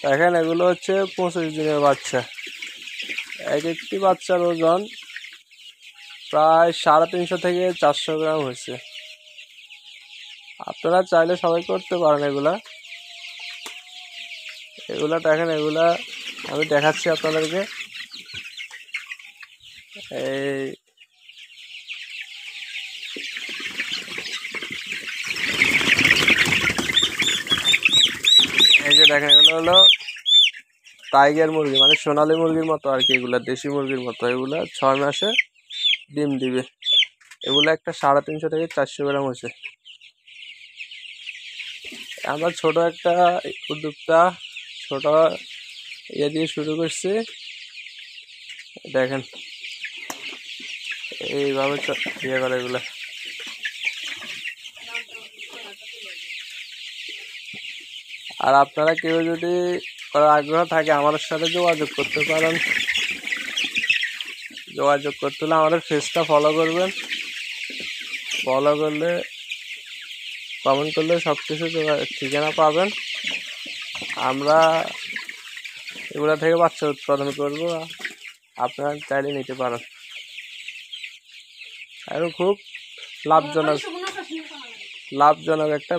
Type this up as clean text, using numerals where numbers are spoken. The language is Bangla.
দেখেন এগুলো হচ্ছে 25 দিনের বাচ্চা। এক একটি বাচ্চার ওজন প্রায় 350 থেকে 400 গ্রাম হয়েছে। আপনারা চাইলে সবাই করতে পারেন এগুলা। দেখেন এগুলা আমি দেখাচ্ছি আপনাদেরকে। এই যে দেখেন এগুলো হলো টাইগার মুরগি, মানে সোনালী মুরগির মতো আর কি। এগুলা দেশি মুরগির মতো। এগুলা 6 মাসে ডিম দিবে। এগুলো একটা 350 থেকে 400 গ্রাম হয়েছে। আমরা ছোট একটা উদ্যোক্তা, ছোট ইয়ে দিয়ে শুরু করছি। দেখেন এইভাবে ইয়ে করে এগুলা। আর আপনারা কেউ যদি করার আগ্রহ থাকে আমার সাথে যোগাযোগ করতে পারেন। যোগাযোগ করতে হলে আমাদের পেজটা ফলো করবেন। ফলো করলে, কমেন্ট করলে সব কিছু ঠিকানা পাবেন। আমরা এগুলা থেকে বাচ্চা উৎপাদন করব, আপনারা চাইলে নিতে পারেন। আর খুব লাভজনক একটা